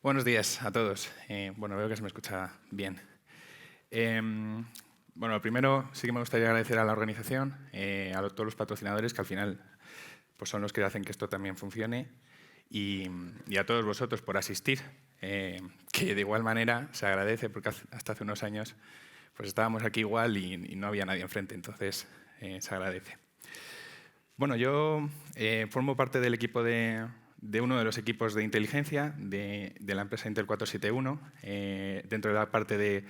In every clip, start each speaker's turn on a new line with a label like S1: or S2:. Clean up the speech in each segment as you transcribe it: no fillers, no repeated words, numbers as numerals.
S1: Buenos días a todos. Bueno, veo que se me escucha bien. Bueno, lo primero sí que me gustaría agradecer a la organización, a todos los patrocinadores que al final pues son los que hacen que esto también funcione y a todos vosotros por asistir, que de igual manera se agradece porque hasta hace unos años pues estábamos aquí igual y no había nadie enfrente, entonces se agradece. Bueno, yo formo parte del equipo de uno de los equipos de inteligencia de la empresa Intel 471, dentro de la parte de,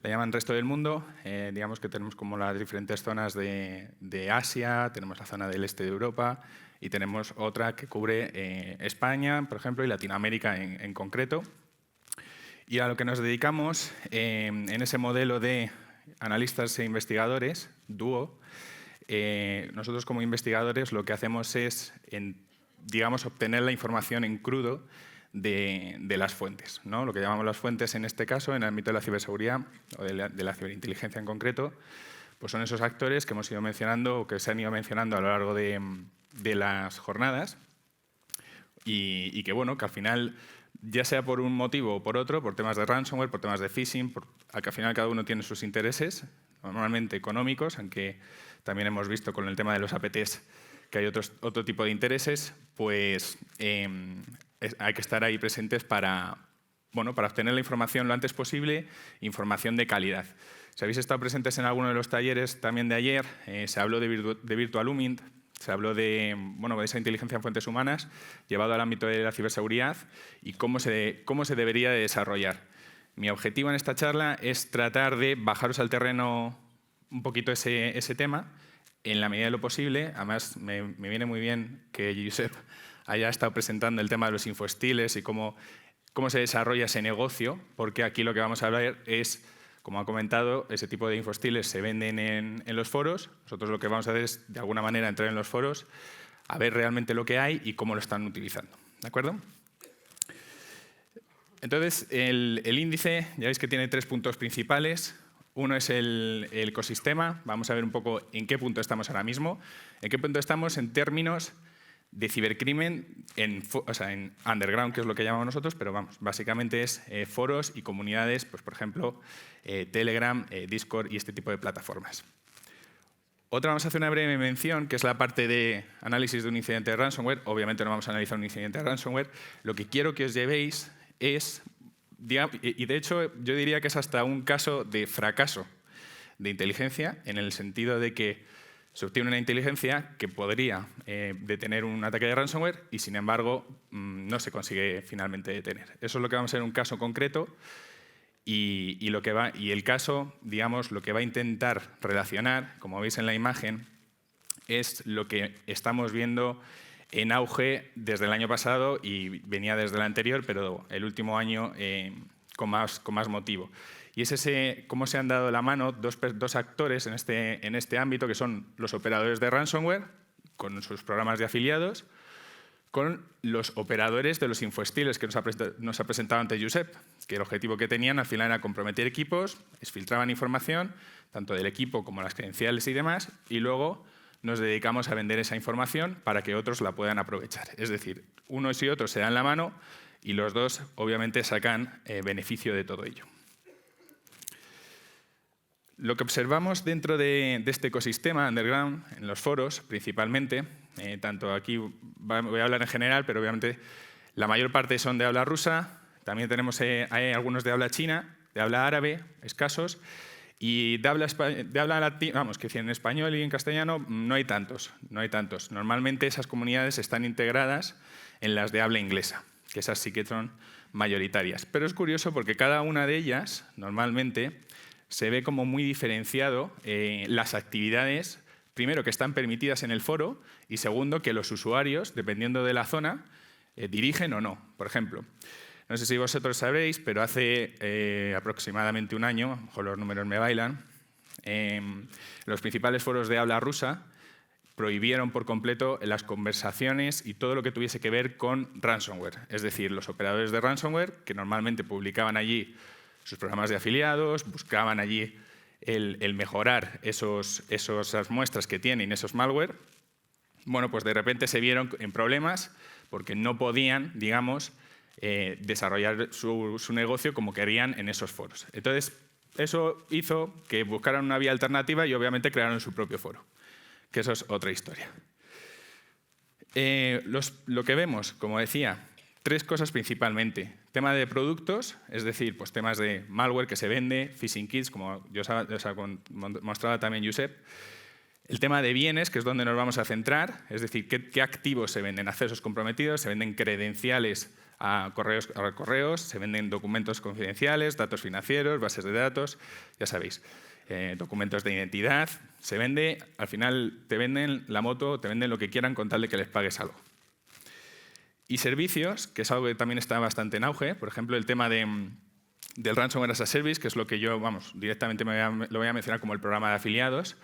S1: la llaman resto del mundo, digamos que tenemos como las diferentes zonas de Asia, tenemos la zona del este de Europa y tenemos otra que cubre España, por ejemplo, y Latinoamérica en concreto. Y a lo que nos dedicamos en ese modelo de analistas e investigadores, dúo, nosotros como investigadores lo que hacemos es, digamos, obtener la información en crudo de las fuentes, ¿no? Lo que llamamos las fuentes en este caso, en el ámbito de la ciberseguridad o de la ciberinteligencia en concreto, pues son esos actores que hemos ido mencionando o que se han ido mencionando a lo largo de las jornadas y que, bueno, que al final, ya sea por un motivo o por otro, por temas de ransomware, por temas de phishing, que al final cada uno tiene sus intereses, normalmente económicos, aunque también hemos visto con el tema de los APTs que hay otro tipo de intereses, pues hay que estar ahí presentes para obtener la información lo antes posible, información de calidad. Si habéis estado presentes en alguno de los talleres también de ayer, se habló de Virtual Umint, se habló de esa inteligencia en fuentes humanas llevado al ámbito de la ciberseguridad y cómo se debería de desarrollar. Mi objetivo en esta charla es tratar de bajaros al terreno un poquito ese tema, en la medida de lo posible. Además, me viene muy bien que Josep haya estado presentando el tema de los infoestiles y cómo se desarrolla ese negocio, porque aquí lo que vamos a hablar es, como ha comentado, ese tipo de infoestiles se venden en los foros. Nosotros lo que vamos a hacer es, de alguna manera, entrar en los foros, a ver realmente lo que hay y cómo lo están utilizando. ¿De acuerdo? Entonces, el índice, ya veis que tiene 3 puntos principales. Uno es el ecosistema. Vamos a ver un poco en qué punto estamos ahora mismo. En qué punto estamos en términos de cibercrimen en underground, que es lo que llamamos nosotros, pero vamos, básicamente es foros y comunidades, pues por ejemplo, Telegram, Discord y este tipo de plataformas. Vamos a hacer una breve mención, que es la parte de análisis de un incidente de ransomware. Obviamente no vamos a analizar un incidente de ransomware. Lo que quiero que os llevéis es, y de hecho yo diría que es hasta un caso de fracaso de inteligencia, en el sentido de que se obtiene una inteligencia que podría detener un ataque de ransomware y, sin embargo, no se consigue finalmente detener. Eso es lo que vamos a ver en un caso concreto y el caso, digamos, lo que va a intentar relacionar, como veis en la imagen, es lo que estamos viendo en auge desde el año pasado y venía desde el anterior, pero el último año con más motivo. Y es cómo se han dado la mano dos actores en este ámbito, que son los operadores de ransomware, con sus programas de afiliados, con los operadores de los infoestiles que nos ha presentado antes Josep, que el objetivo que tenían al final era comprometer equipos, filtraban información, tanto del equipo como las credenciales y demás, y luego nos dedicamos a vender esa información para que otros la puedan aprovechar. Es decir, unos y otros se dan la mano y los dos obviamente sacan beneficio de todo ello. Lo que observamos dentro de este ecosistema underground, en los foros principalmente, tanto aquí voy a hablar en general, pero obviamente la mayor parte son de habla rusa, también tenemos hay algunos de habla china, de habla árabe, escasos, y de habla latina, vamos, que en español y en castellano no hay tantos. Normalmente esas comunidades están integradas en las de habla inglesa, que esas sí que son mayoritarias. Pero es curioso porque cada una de ellas, normalmente, se ve como muy diferenciado las actividades, primero, que están permitidas en el foro, y segundo, que los usuarios, dependiendo de la zona, dirigen o no. Por ejemplo, no sé si vosotros sabréis, pero hace aproximadamente un año, a lo mejor los números me bailan, los principales foros de habla rusa prohibieron por completo las conversaciones y todo lo que tuviese que ver con ransomware. Es decir, los operadores de ransomware, que normalmente publicaban allí sus programas de afiliados, buscaban allí el mejorar esas muestras que tienen, esos malware. Bueno, pues de repente se vieron en problemas porque no podían, digamos, desarrollar su negocio como querían en esos foros. Entonces, eso hizo que buscaran una vía alternativa y obviamente crearon su propio foro, que eso es otra historia. Lo que vemos, como decía, 3 cosas principalmente. Tema de productos, es decir, pues temas de malware que se vende, phishing kits, como mostraba también Josep. El tema de bienes, que es donde nos vamos a centrar, es decir, qué activos se venden, accesos comprometidos, se venden credenciales a correos, se venden documentos confidenciales, datos financieros, bases de datos, ya sabéis, documentos de identidad. Se vende, al final te venden la moto, te venden lo que quieran con tal de que les pagues algo. Y servicios, que es algo que también está bastante en auge, por ejemplo, el tema del Ransomware as a Service, que es lo que yo, directamente lo voy a mencionar como el programa de afiliados,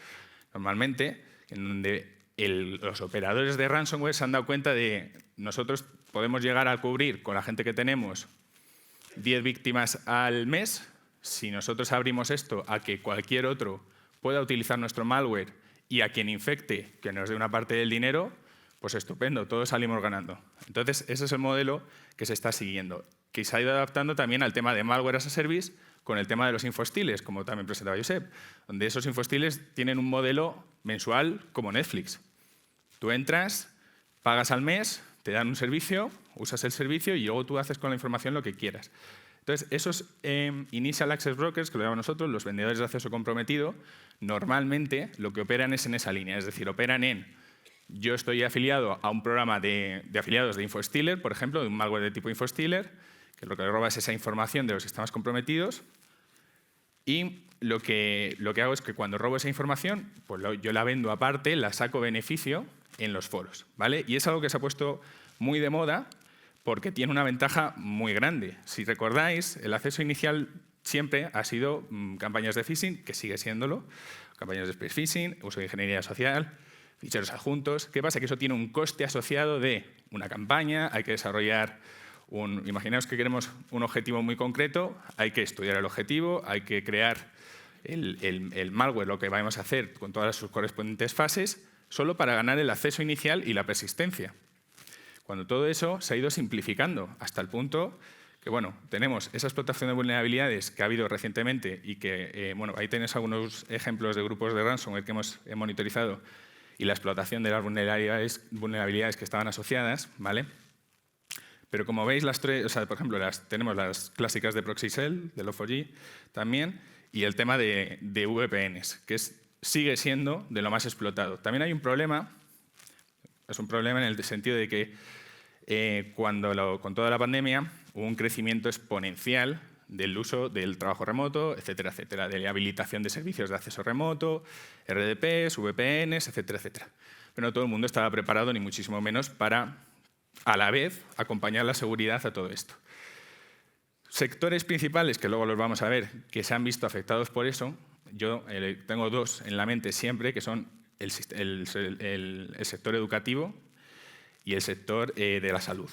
S1: normalmente, en donde los operadores de ransomware se han dado cuenta de nosotros podemos llegar a cubrir con la gente que tenemos 10 víctimas al mes. Si nosotros abrimos esto a que cualquier otro pueda utilizar nuestro malware y a quien infecte que nos dé una parte del dinero, pues estupendo, todos salimos ganando. Entonces, ese es el modelo que se está siguiendo, que se ha ido adaptando también al tema de malware as a service con el tema de los infostiles, como también presentaba Josep, donde esos infostiles tienen un modelo mensual como Netflix. Tú entras, pagas al mes, te dan un servicio, usas el servicio y luego tú haces con la información lo que quieras. Entonces, esos Initial Access Brokers, que lo llamamos nosotros, los vendedores de acceso comprometido, normalmente lo que operan es en esa línea, es decir, operan en yo estoy afiliado a un programa de afiliados de InfoStealer, por ejemplo, de un malware de tipo InfoStealer, que lo que roba es esa información de los sistemas comprometidos. Y lo que hago es que cuando robo esa información, pues yo la vendo aparte, la saco beneficio en los foros, ¿vale? Y es algo que se ha puesto muy de moda porque tiene una ventaja muy grande. Si recordáis, el acceso inicial siempre ha sido campañas de phishing, que sigue siéndolo, campañas de spear phishing, uso de ingeniería social, ficheros adjuntos. ¿Qué pasa? Que eso tiene un coste asociado de una campaña, hay que desarrollar imaginaos que queremos un objetivo muy concreto, hay que estudiar el objetivo, hay que crear el malware, lo que vamos a hacer con todas sus correspondientes fases, solo para ganar el acceso inicial y la persistencia. Cuando todo eso se ha ido simplificando hasta el punto que, bueno, tenemos esa explotación de vulnerabilidades que ha habido recientemente y que, bueno, ahí tenéis algunos ejemplos de grupos de ransomware que hemos monitorizado y la explotación de las vulnerabilidades que estaban asociadas, ¿vale? Pero como veis, por ejemplo, tenemos las clásicas de ProxyShell, de Log4j también, y el tema de VPNs, que sigue siendo de lo más explotado. También hay un problema, es un problema en el sentido de que con toda la pandemia hubo un crecimiento exponencial del uso del trabajo remoto, etcétera, etcétera, de la habilitación de servicios de acceso remoto, RDPs, VPNs, etcétera, etcétera. Pero no todo el mundo estaba preparado, ni muchísimo menos, para a la vez acompañar la seguridad a todo esto. Sectores principales, que luego los vamos a ver, que se han visto afectados por eso, yo tengo 2 en la mente siempre, que son el sector educativo y el sector de la salud.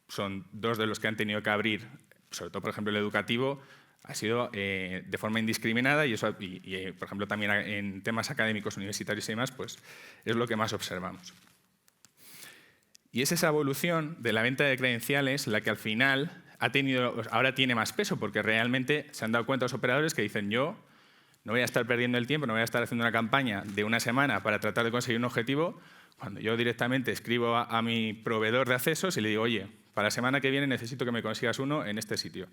S1: Son 2 de los que han tenido que abrir, sobre todo, por ejemplo, el educativo, ha sido de forma indiscriminada y, por ejemplo, también en temas académicos, universitarios y demás, pues es lo que más observamos. Y es esa evolución de la venta de credenciales la que al final ahora tiene más peso, porque realmente se han dado cuenta los operadores que dicen yo no voy a estar perdiendo el tiempo, no voy a estar haciendo una campaña de una semana para tratar de conseguir un objetivo, cuando yo directamente escribo a mi proveedor de accesos y le digo, oye, para la semana que viene necesito que me consigas uno en este sitio.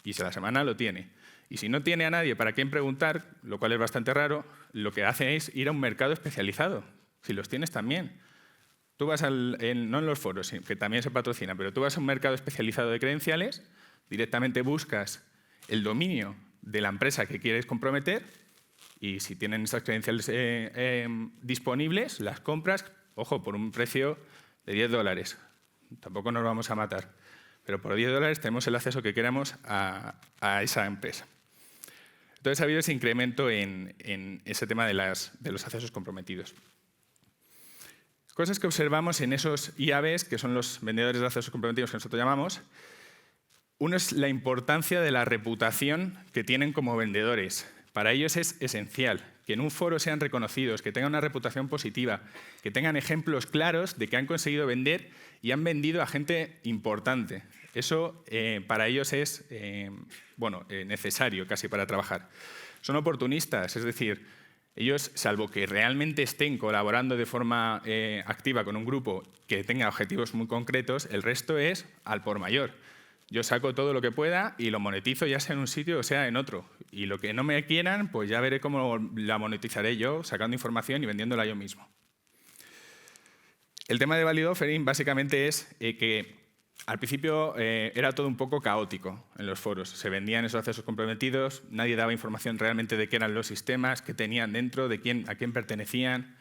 S1: Y si a la semana lo tiene. Y si no tiene a nadie para quien preguntar, lo cual es bastante raro, lo que hace es ir a un mercado especializado. Si los tienes también. Tú vas no en los foros, que también se patrocina, pero tú vas a un mercado especializado de credenciales, directamente buscas el dominio de la empresa que quieres comprometer y si tienen esas credenciales disponibles, las compras, ojo, por un precio de $10. Tampoco nos vamos a matar, pero por $10 tenemos el acceso que queramos a esa empresa. Entonces ha habido ese incremento en ese tema de los accesos comprometidos. Cosas que observamos en esos IABs, que son los vendedores de accesos comprometidos que nosotros llamamos. Uno es la importancia de la reputación que tienen como vendedores. Para ellos es esencial que en un foro sean reconocidos, que tengan una reputación positiva, que tengan ejemplos claros de que han conseguido vender y han vendido a gente importante. Eso para ellos es necesario casi para trabajar. Son oportunistas, es decir, ellos, salvo que realmente estén colaborando de forma activa con un grupo que tenga objetivos muy concretos, el resto es al por mayor. Yo saco todo lo que pueda y lo monetizo ya sea en un sitio o sea en otro. Y lo que no me quieran, pues ya veré cómo la monetizaré yo, sacando información y vendiéndola yo mismo. El tema de value offering básicamente es que al principio era todo un poco caótico en los foros. Se vendían esos accesos comprometidos, nadie daba información realmente de qué eran los sistemas, qué tenían dentro, a quién pertenecían.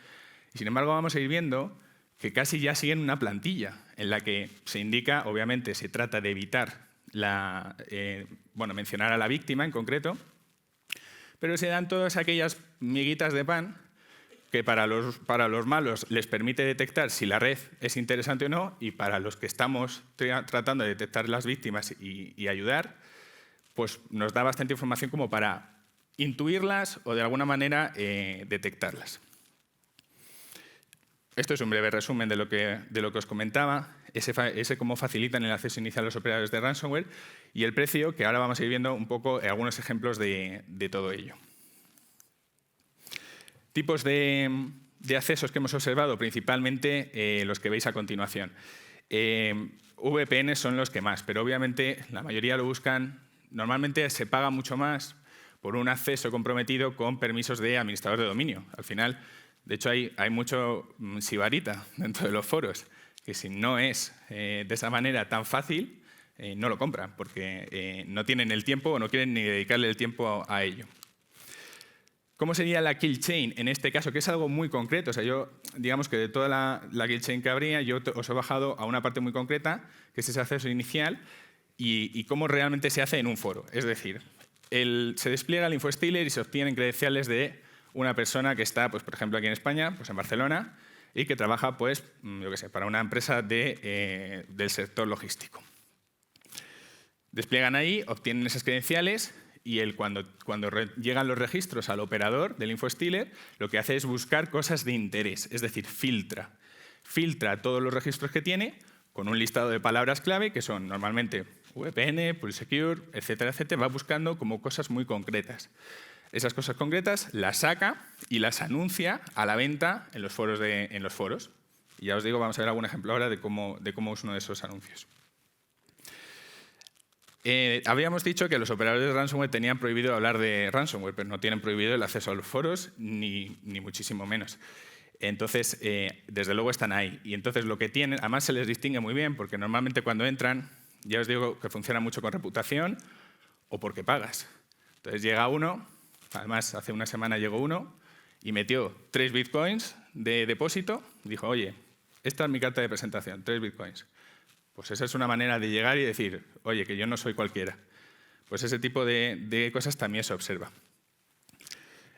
S1: Y sin embargo vamos a ir viendo que casi ya siguen una plantilla en la que se indica, obviamente se trata de evitar mencionar a la víctima en concreto, pero se dan todas aquellas miguitas de pan que para los malos les permite detectar si la red es interesante o no, y para los que estamos tratando de detectar las víctimas y ayudar, pues nos da bastante información como para intuirlas o de alguna manera detectarlas. Esto es un breve resumen de lo que os comentaba, ese cómo facilitan el acceso inicial a los operadores de ransomware y el precio, que ahora vamos a ir viendo un poco algunos ejemplos de todo ello. Tipos de accesos que hemos observado, principalmente los que veis a continuación. VPN son los que más, pero obviamente la mayoría lo buscan. Normalmente se paga mucho más por un acceso comprometido con permisos de administrador de dominio. Al final, de hecho, hay mucho sibarita dentro de los foros, que si no es de esa manera tan fácil, no lo compran, porque no tienen el tiempo o no quieren ni dedicarle el tiempo a ello. ¿Cómo sería la kill chain en este caso? Que es algo muy concreto. O sea, digamos que de toda la kill chain que habría, yo os he bajado a una parte muy concreta, que es ese acceso inicial, y cómo realmente se hace en un foro. Es decir, se despliega el InfoStealer y se obtienen credenciales de una persona que está, pues, por ejemplo, aquí en España, pues en Barcelona, y que trabaja, pues, yo qué sé, para una empresa del sector logístico. Despliegan ahí, obtienen esas credenciales, y cuando llegan los registros al operador del InfoStealer, lo que hace es buscar cosas de interés, es decir, filtra. Filtra todos los registros que tiene con un listado de palabras clave que son normalmente VPN, PulseSecure, etcétera, etcétera. Va buscando como cosas muy concretas. Esas cosas concretas las saca y las anuncia a la venta en los foros. Y ya os digo, vamos a ver algún ejemplo ahora de cómo es uno de esos anuncios. Habíamos dicho que los operadores de ransomware tenían prohibido hablar de ransomware, pero no tienen prohibido el acceso a los foros, ni muchísimo menos. Entonces, desde luego están ahí. Y entonces lo que tienen, además se les distingue muy bien, porque normalmente cuando entran, ya os digo que funciona mucho con reputación o porque pagas. Entonces llega uno, además hace una semana llegó uno, y metió 3 bitcoins de depósito, dijo, oye, esta es mi carta de presentación, 3 bitcoins. Pues esa es una manera de llegar y decir, oye, que yo no soy cualquiera. Pues ese tipo de cosas también se observa.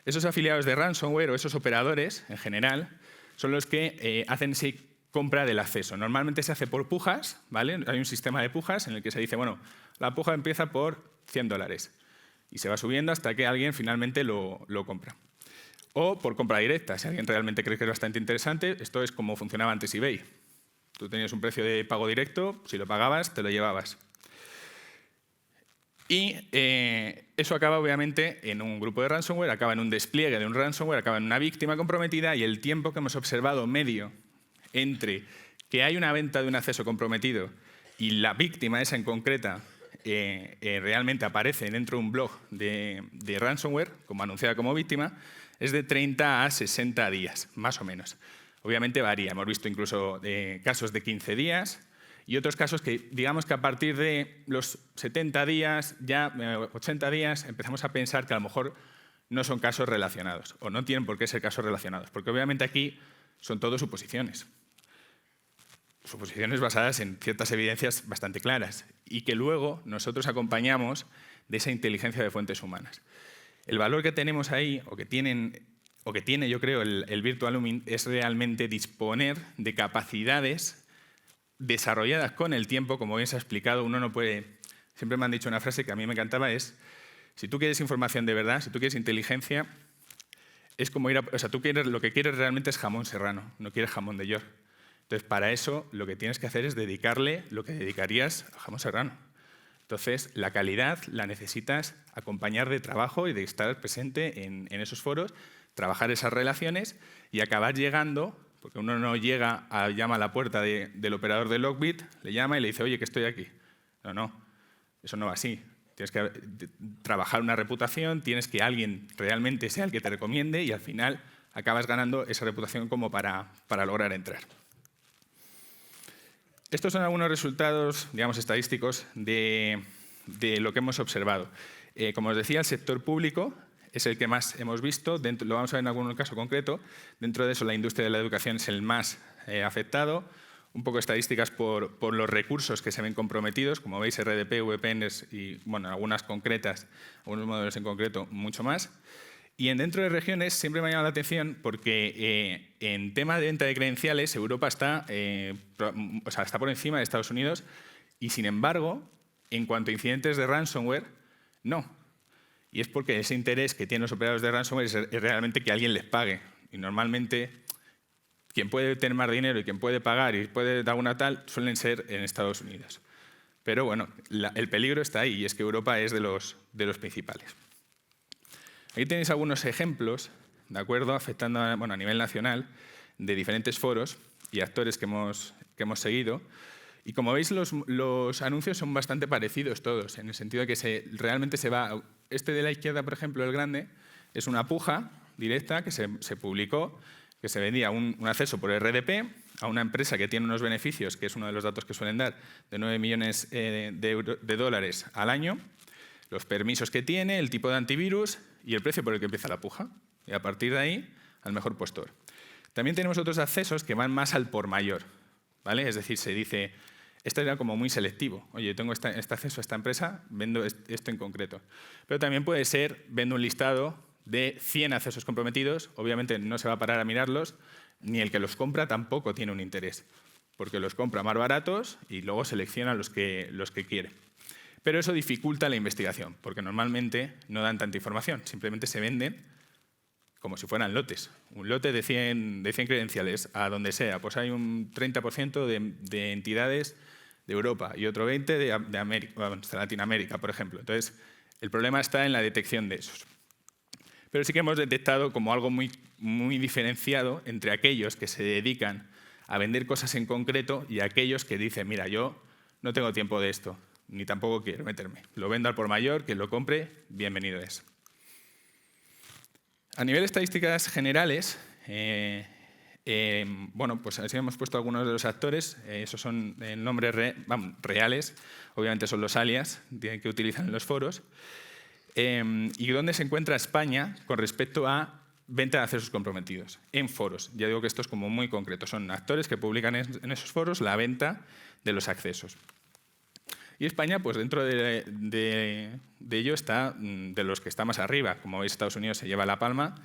S1: Esos afiliados de ransomware o esos operadores, en general, son los que hacen esa compra del acceso. Normalmente se hace por pujas, ¿vale? Hay un sistema de pujas en el que se dice, bueno, la puja empieza por $100 y se va subiendo hasta que alguien finalmente lo compra. O por compra directa, si alguien realmente cree que es bastante interesante. Esto es como funcionaba antes eBay. Tú tenías un precio de pago directo, si lo pagabas, te lo llevabas. Y eso acaba, obviamente, en un grupo de ransomware, acaba en un despliegue de un ransomware, acaba en una víctima comprometida, y el tiempo que hemos observado medio entre que hay una venta de un acceso comprometido y la víctima esa en concreta realmente aparece dentro de un blog de ransomware, como anunciada como víctima, es de 30 a 60 días, más o menos. Obviamente varía, hemos visto incluso casos de 15 días y otros casos que, digamos que a partir de los 70 días, ya 80 días, empezamos a pensar que a lo mejor no son casos relacionados o no tienen por qué ser casos relacionados, porque obviamente aquí son todo suposiciones. Suposiciones basadas en ciertas evidencias bastante claras y que luego nosotros acompañamos de esa inteligencia de fuentes humanas. El valor que tenemos ahí, o que tiene, yo creo, el Virtual Humin, es realmente disponer de capacidades desarrolladas con el tiempo. Como bien se ha explicado, uno no puede... Siempre me han dicho una frase que a mí me encantaba, es, si tú quieres información de verdad, si tú quieres inteligencia, es como o sea, tú lo que quieres realmente es jamón serrano, no quieres jamón de York. Entonces, para eso lo que tienes que hacer es dedicarle lo que dedicarías al jamón serrano. Entonces, la calidad la necesitas acompañar de trabajo y de estar presente en esos foros, trabajar esas relaciones y acabar llegando, porque uno no llama a la puerta del operador de Lockbit, le llama y le dice, oye, que estoy aquí. No, eso no va así. Tienes que trabajar una reputación, tienes que alguien realmente sea el que te recomiende y al final acabas ganando esa reputación como para lograr entrar. Estos son algunos resultados, digamos, estadísticos de lo que hemos observado. Como os decía, el sector público es el que más hemos visto, lo vamos a ver en algún caso concreto. Dentro de eso, la industria de la educación es el más afectado. Un poco estadísticas por los recursos que se ven comprometidos, como veis, RDP, VPNs y, bueno, algunas concretas, algunos modelos en concreto, mucho más. Y dentro de regiones siempre me ha llamado la atención porque en tema de venta de credenciales Europa está por encima de Estados Unidos y, sin embargo, en cuanto a incidentes de ransomware, no. Y es porque ese interés que tienen los operadores de ransomware es realmente que alguien les pague. Y normalmente quien puede tener más dinero y quien puede pagar y puede dar una tal suelen ser en Estados Unidos. Pero bueno, el peligro está ahí y es que Europa es de los principales. Aquí tenéis algunos ejemplos, ¿de acuerdo?, afectando a nivel nacional de diferentes foros y actores que hemos seguido. Y como veis, los anuncios son bastante parecidos todos, en el sentido de que realmente se va... Este de la izquierda, por ejemplo, el grande, es una puja directa que se publicó, que se vendía un acceso por RDP a una empresa que tiene unos beneficios, que es uno de los datos que suelen dar, de 9 millones de dólares al año, los permisos que tiene, el tipo de antivirus y el precio por el que empieza la puja. Y a partir de ahí, al mejor postor. También tenemos otros accesos que van más al por mayor, ¿vale? Es decir, se dice, esto era como muy selectivo. Oye, tengo este acceso a esta empresa, vendo esto en concreto. Pero también puede ser, vendo un listado de 100 accesos comprometidos. Obviamente no se va a parar a mirarlos, ni el que los compra tampoco tiene un interés, porque los compra más baratos y luego selecciona los que quiere. Pero eso dificulta la investigación, porque normalmente no dan tanta información, simplemente se venden como si fueran lotes. Un lote de 100 credenciales, a donde sea, pues hay un 30% de entidades de Europa y otro 20% de América, de Latinoamérica, por ejemplo. Entonces, el problema está en la detección de esos. Pero sí que hemos detectado como algo muy, muy diferenciado entre aquellos que se dedican a vender cosas en concreto y aquellos que dicen, mira, yo no tengo tiempo de esto, ni tampoco quiero meterme. Lo vendo al por mayor, quien lo compre, bienvenido es. A nivel de estadísticas generales, pues así hemos puesto algunos de los actores. Esos son nombres reales, obviamente son los alias que utilizan en los foros. ¿Y dónde se encuentra España con respecto a venta de accesos comprometidos? En foros. Ya digo que esto es como muy concreto. Son actores que publican en esos foros la venta de los accesos. Y España, pues dentro de ello, está de los que está más arriba. Como veis, Estados Unidos se lleva la palma,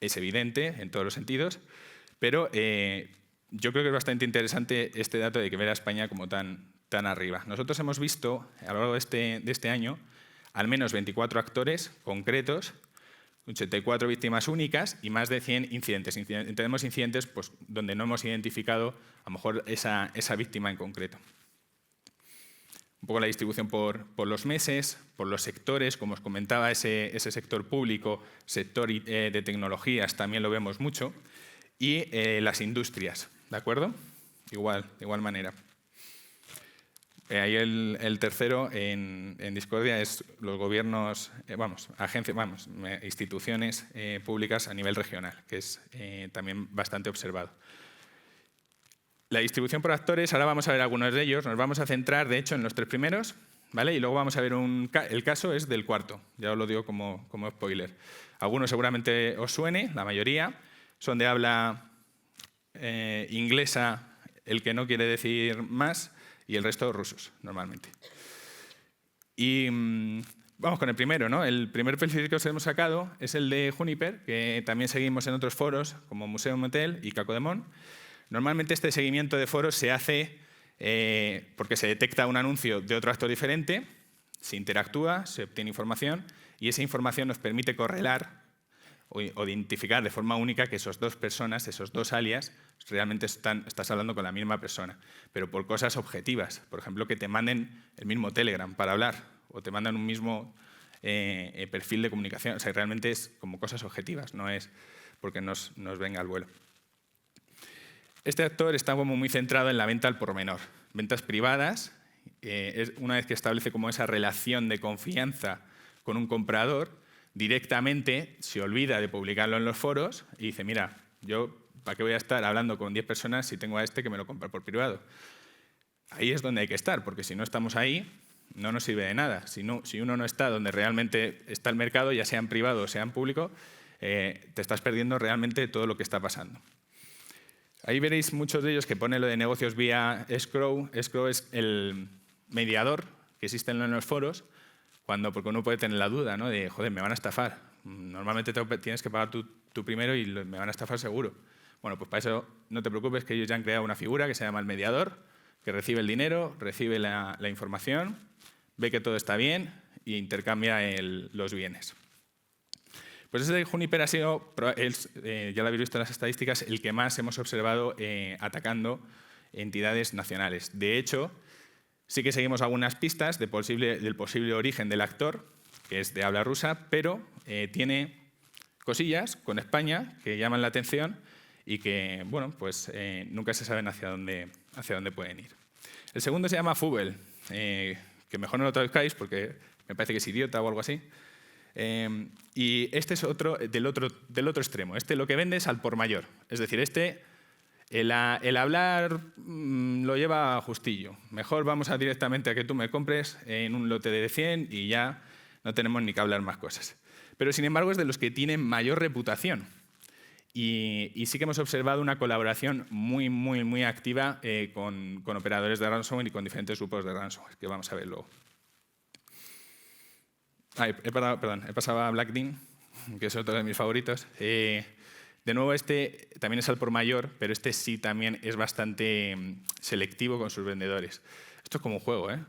S1: es evidente en todos los sentidos, pero yo creo que es bastante interesante este dato de que ver a España como tan arriba. Nosotros hemos visto, a lo largo de este año, al menos 24 actores concretos, 84 víctimas únicas y más de 100 incidentes. Tenemos incidentes pues, donde no hemos identificado a lo mejor esa víctima en concreto. Un poco la distribución por los meses, por los sectores, como os comentaba, ese sector público, sector de tecnologías también lo vemos mucho, y las industrias, ¿de acuerdo? De igual manera. Ahí el tercero en discordia es los gobiernos, instituciones públicas a nivel regional, que es también bastante observado. La distribución por actores, ahora vamos a ver algunos de ellos, nos vamos a centrar de hecho en los 3 primeros, ¿vale? Y luego vamos a ver el caso es del cuarto, ya os lo digo como spoiler. Algunos seguramente os suene, la mayoría, son de habla inglesa, el que no quiere decir más, y el resto rusos, normalmente. Y vamos con el primero, ¿no? El primer perfil que os hemos sacado es el de Juniper, que también seguimos en otros foros como Museum Hotel y Cacodemón. Normalmente este seguimiento de foros se hace porque se detecta un anuncio de otro actor diferente, se interactúa, se obtiene información y esa información nos permite correlar o identificar de forma única que esas dos personas, esos dos alias, realmente estás hablando con la misma persona, pero por cosas objetivas. Por ejemplo, que te manden el mismo Telegram para hablar o te mandan un mismo perfil de comunicación. O sea, realmente es como cosas objetivas, no es porque nos venga al vuelo. Este actor está como muy centrado en la venta al por menor, ventas privadas. Una vez que establece como esa relación de confianza con un comprador, directamente se olvida de publicarlo en los foros y dice, mira, yo ¿para qué voy a estar hablando con 10 personas si tengo a este que me lo compra por privado? Ahí es donde hay que estar, porque si no estamos ahí, no nos sirve de nada. Si uno no está donde realmente está el mercado, ya sea en privado o sea en público, te estás perdiendo realmente todo lo que está pasando. Ahí veréis muchos de ellos que ponen lo de negocios vía escrow. Escrow es el mediador que existe en los foros, porque uno puede tener la duda, ¿no? De, joder, me van a estafar. Normalmente tienes que pagar tú primero y me van a estafar seguro. Bueno, pues para eso no te preocupes, que ellos ya han creado una figura que se llama el mediador, que recibe el dinero, recibe la información, ve que todo está bien e intercambia los bienes. Pues ese Juniper ha sido, ya lo habéis visto en las estadísticas, el que más hemos observado atacando entidades nacionales. De hecho, sí que seguimos algunas pistas del posible origen del actor, que es de habla rusa, pero tiene cosillas con España que llaman la atención y que, bueno, pues nunca se saben hacia dónde pueden ir. El segundo se llama Fubel, que mejor no lo traduzcáis porque me parece que es idiota o algo así. Y este es del otro extremo. Este lo que vende es al por mayor. Es decir, el hablar lo lleva justillo. Mejor vamos directamente a que tú me compres en un lote de 100 y ya no tenemos ni que hablar más cosas. Pero sin embargo es de los que tienen mayor reputación. Y sí que hemos observado una colaboración muy activa con operadores de ransomware y con diferentes grupos de ransomware, que vamos a ver luego. He pasado a BlackDean, que es otro de mis favoritos. De nuevo, este también es al por mayor, pero este sí también es bastante selectivo con sus vendedores. Esto es como un juego, ¿eh?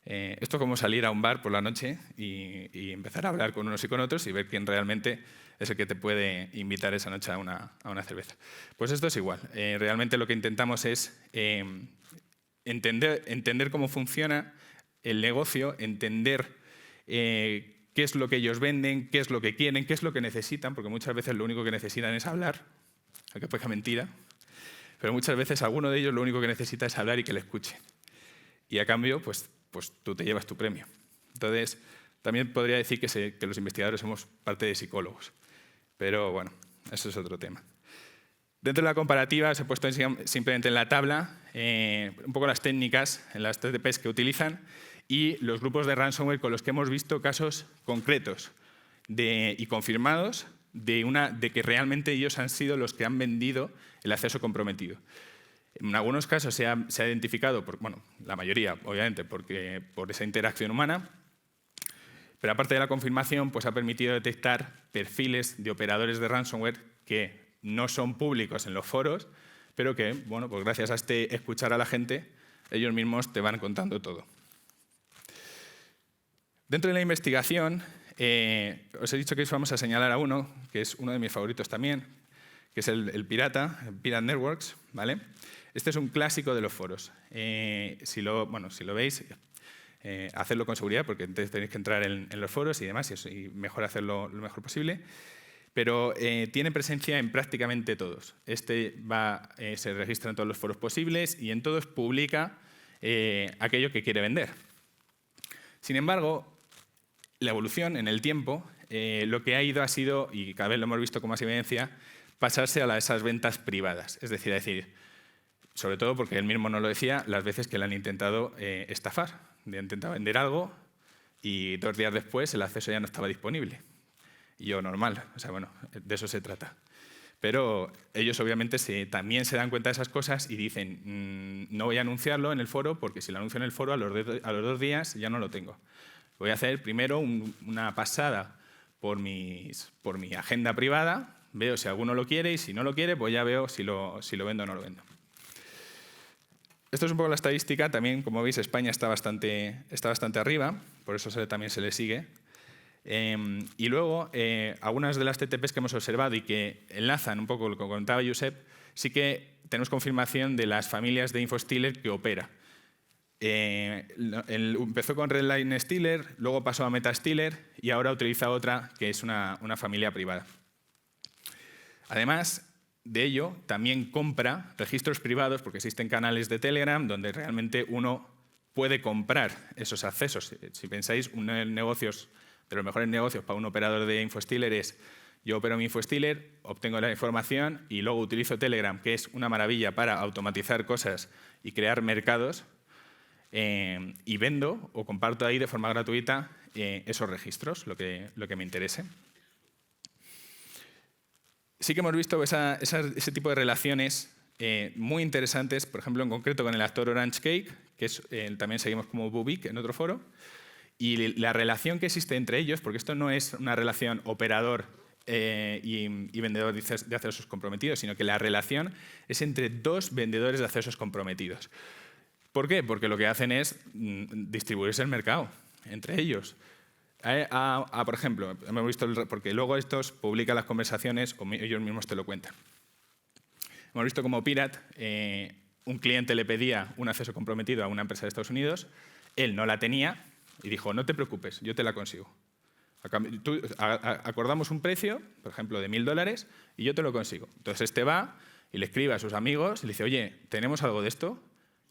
S1: Esto es como salir a un bar por la noche y empezar a hablar con unos y con otros y ver quién realmente es el que te puede invitar esa noche a una cerveza. Pues esto es igual. Realmente lo que intentamos es entender cómo funciona el negocio, entender qué es lo que ellos venden, qué es lo que quieren, qué es lo que necesitan, porque muchas veces lo único que necesitan es hablar, aunque parezca mentira, pero muchas veces alguno de ellos lo único que necesita es hablar y que le escuchen. Y a cambio, pues tú te llevas tu premio. Entonces, también podría decir que los investigadores somos parte de psicólogos, pero bueno, eso es otro tema. Dentro de la comparativa os he puesto simplemente en la tabla un poco las técnicas en las TTPs que utilizan y los grupos de ransomware con los que hemos visto casos concretos y confirmados de que realmente ellos han sido los que han vendido el acceso comprometido. En algunos casos se ha identificado, la mayoría, obviamente, por esa interacción humana, pero aparte de la confirmación, pues ha permitido detectar perfiles de operadores de ransomware que no son públicos en los foros, pero que, pues gracias a escuchar a la gente, ellos mismos te van contando todo. Dentro de la investigación, os he dicho que hoy vamos a señalar a uno, que es uno de mis favoritos también, que es el Pirate Networks, ¿vale? Este es un clásico de los foros. Si lo veis, hacedlo con seguridad, porque entonces tenéis que entrar en los foros y demás, y mejor hacerlo lo mejor posible. Pero tiene presencia en prácticamente todos. Se registra en todos los foros posibles y en todos publica aquello que quiere vender. Sin embargo, la evolución en el tiempo, lo que ha sido, y cada vez lo hemos visto con más evidencia, pasarse a esas ventas privadas. Es decir, sobre todo porque él mismo nos lo decía, las veces que le han intentado estafar. Le han intentado vender algo y 2 días después el acceso ya no estaba disponible. Y yo, normal, de eso se trata. Pero ellos obviamente también se dan cuenta de esas cosas y dicen, no voy a anunciarlo en el foro porque si lo anuncio en el foro a los 2 días ya no lo tengo. Voy a hacer primero una pasada por mi agenda privada, veo si alguno lo quiere y si no lo quiere, pues ya veo si lo vendo o no lo vendo. Esto es un poco la estadística. También, como veis, España está bastante arriba, por eso también se le sigue. Y luego, algunas de las TTPs que hemos observado y que enlazan un poco lo que contaba Josep, sí que tenemos confirmación de las familias de InfoStealer que opera. Empezó con Redline Stealer, luego pasó a MetaStealer y ahora utiliza otra que es una familia privada. Además de ello, también compra registros privados, porque existen canales de Telegram donde realmente uno puede comprar esos accesos. Si pensáis, uno de los mejores negocios para un operador de InfoStealer es: yo opero mi InfoStealer, obtengo la información y luego utilizo Telegram, que es una maravilla para automatizar cosas y crear mercados, y vendo o comparto ahí de forma gratuita esos registros, lo que me interese. Sí que hemos visto ese tipo de relaciones muy interesantes, por ejemplo, en concreto con el actor Orange Cake, que también seguimos como Bubik en otro foro, y la relación que existe entre ellos, porque esto no es una relación operador y vendedor de accesos comprometidos, sino que la relación es entre dos vendedores de accesos comprometidos. ¿Por qué? Porque lo que hacen es distribuirse el mercado entre ellos. Por ejemplo, hemos visto porque luego estos publican las conversaciones o ellos mismos te lo cuentan. Hemos visto como Pirate, un cliente le pedía un acceso comprometido a una empresa de Estados Unidos, él no la tenía y dijo: no te preocupes, yo te la consigo. Acordamos un precio, por ejemplo, de $1000 y yo te lo consigo. Entonces este va y le escribe a sus amigos y le dice: oye, ¿tenemos algo de esto?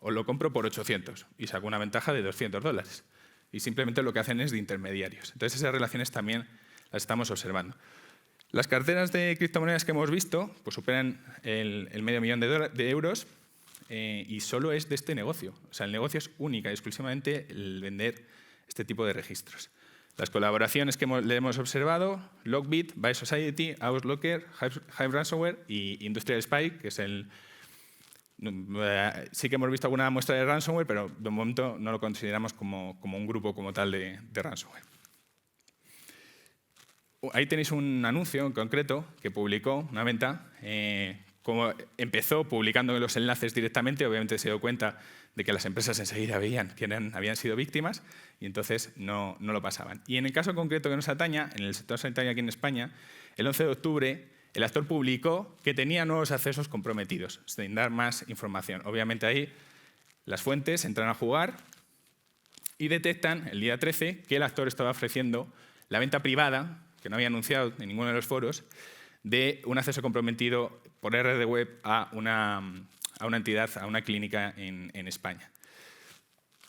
S1: Os lo compro por 800 y saco una ventaja de $200. Y simplemente lo que hacen es de intermediarios. Entonces esas relaciones también las estamos observando. Las carteras de criptomonedas que hemos visto pues superan el $500.000 de euros y solo es de este negocio. O sea, el negocio es única y exclusivamente el vender este tipo de registros. Las colaboraciones que le hemos observado: Lockbit, Buy Society, Auslocker, Hive Ransomware y Industrial Spy, que es sí que hemos visto alguna muestra de ransomware, pero de momento no lo consideramos como un grupo como tal de ransomware. Ahí tenéis un anuncio en concreto que publicó una venta. Como empezó publicando los enlaces directamente, obviamente se dio cuenta de que las empresas enseguida veían que habían sido víctimas y entonces no lo pasaban. Y en el caso concreto que nos ataña, en el sector sanitario aquí en España, el 11 de octubre el actor publicó que tenía nuevos accesos comprometidos, sin dar más información. Obviamente ahí las fuentes entran a jugar y detectan el día 13 que el actor estaba ofreciendo la venta privada, que no había anunciado en ninguno de los foros, de un acceso comprometido por red web a una entidad, a una clínica en España.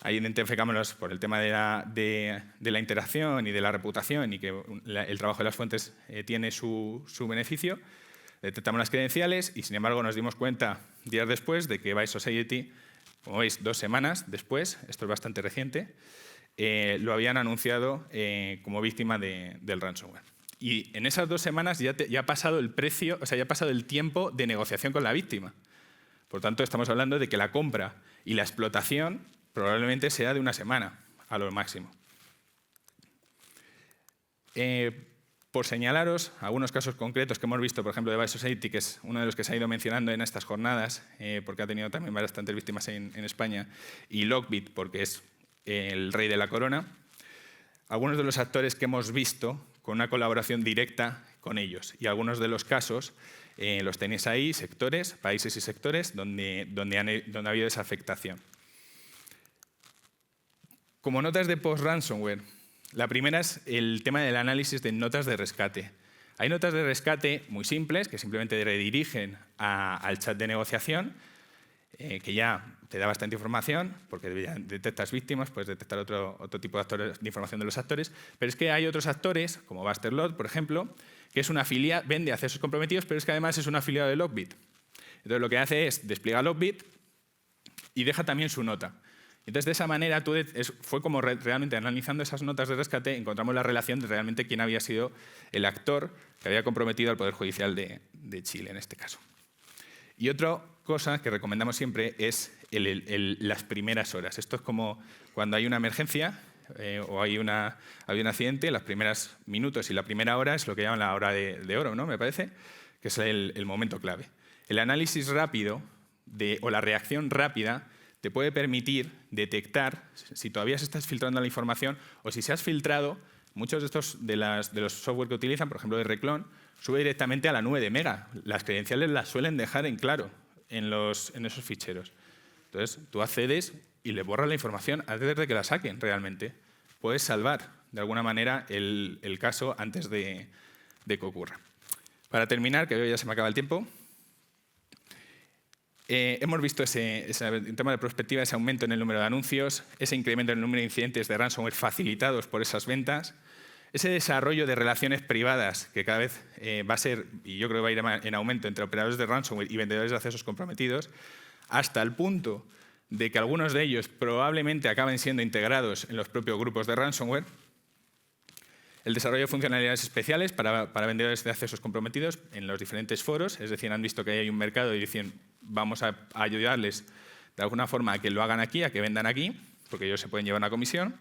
S1: Ahí identificamos por el tema de la interacción y de la reputación y que el trabajo de las fuentes tiene su beneficio. Detectamos las credenciales y, sin embargo, nos dimos cuenta días después de que Buy Society, como veis, 2 semanas después, esto es bastante reciente, lo habían anunciado como víctima del ransomware. Y en esas 2 semanas ya ha pasado el precio, o sea, ya ha pasado el tiempo de negociación con la víctima. Por tanto, estamos hablando de que la compra y la explotación probablemente sea de 1 semana, a lo máximo. Por señalaros algunos casos concretos que hemos visto, por ejemplo, de Buy Society, que es uno de los que se ha ido mencionando en estas jornadas, porque ha tenido también bastantes víctimas en España, y Lockbit, porque es el rey de la corona. Algunos de los actores que hemos visto con una colaboración directa con ellos. Y algunos de los casos los tenéis ahí, sectores, países y sectores, donde ha habido esa afectación. Como notas de post-ransomware, la primera es el tema del análisis de notas de rescate. Hay notas de rescate muy simples que simplemente redirigen al chat de negociación, que ya te da bastante información, porque ya detectas víctimas, puedes detectar otro tipo de información de los actores, pero es que hay otros actores, como Busterlot, por ejemplo, que es una afiliada, vende accesos comprometidos, pero es que además es un afiliado de Lockbit. Entonces lo que hace es despliega Lockbit y deja también su nota. Entonces, de esa manera, fue como realmente analizando esas notas de rescate, encontramos la relación de realmente quién había sido el actor que había comprometido al Poder Judicial de Chile, en este caso. Y otra cosa que recomendamos siempre es las primeras horas. Esto es como cuando hay una emergencia o hay un accidente, los primeros minutos y la primera hora es lo que llaman la hora de oro, ¿no? Me parece, que es el momento clave. El análisis rápido o la reacción rápida te puede permitir detectar si todavía se está filtrando la información o si se has filtrado, muchos de los software que utilizan, por ejemplo de Reclon, sube directamente a la nube de Mega. Las credenciales las suelen dejar en claro en esos ficheros. Entonces, tú accedes y le borras la información antes de que la saquen realmente. Puedes salvar, de alguna manera, el caso antes de que ocurra. Para terminar, que ya se me acaba el tiempo, hemos visto en tema de prospectiva ese aumento en el número de anuncios, ese incremento en el número de incidentes de ransomware facilitados por esas ventas, ese desarrollo de relaciones privadas que cada vez va a ser, y yo creo que va a ir en aumento entre operadores de ransomware y vendedores de accesos comprometidos, hasta el punto de que algunos de ellos probablemente acaben siendo integrados en los propios grupos de ransomware. El desarrollo de funcionalidades especiales para vendedores de accesos comprometidos en los diferentes foros, es decir, han visto que hay un mercado y dicen vamos a ayudarles de alguna forma a que lo hagan aquí, a que vendan aquí, porque ellos se pueden llevar una comisión.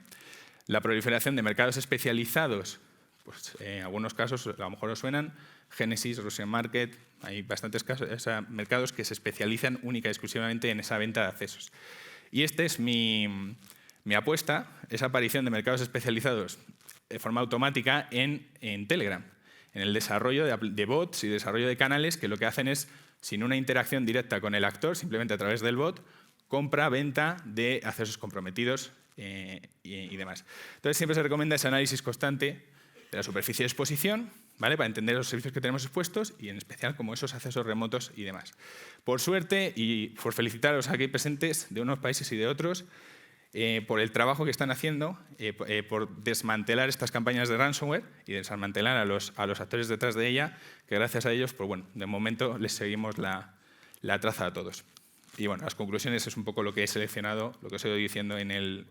S1: La proliferación de mercados especializados, pues en algunos casos a lo mejor os suenan, Genesis, Russian Market, hay bastantes casos, mercados que se especializan única y exclusivamente en esa venta de accesos. Y esta es mi apuesta, esa aparición de mercados especializados de forma automática en Telegram, en el desarrollo de bots y desarrollo de canales que lo que hacen es, sin una interacción directa con el actor, simplemente a través del bot, compra-venta de accesos comprometidos y demás. Entonces siempre se recomienda ese análisis constante de la superficie de exposición, ¿vale? Para entender los servicios que tenemos expuestos y en especial como esos accesos remotos y demás. Por suerte y por felicitaros aquí presentes de unos países y de otros, por el trabajo que están haciendo, por desmantelar estas campañas de ransomware y desmantelar a los actores detrás de ella, que gracias a ellos, pues bueno, de momento les seguimos la traza a todos. Y bueno, las conclusiones es un poco lo que he seleccionado, lo que os he ido diciendo en el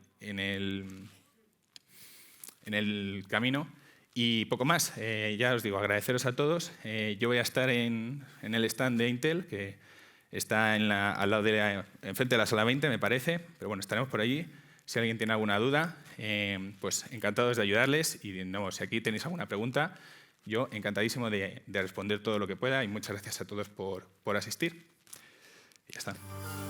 S1: camino. Y poco más, ya os digo, agradeceros a todos. Yo voy a estar en el stand de Intel, que está al lado enfrente de la sala 20, me parece, pero bueno, estaremos por allí. Si alguien tiene alguna duda, pues encantados de ayudarles y no, si aquí tenéis alguna pregunta, yo encantadísimo de responder todo lo que pueda y muchas gracias a todos por asistir. Y ya está.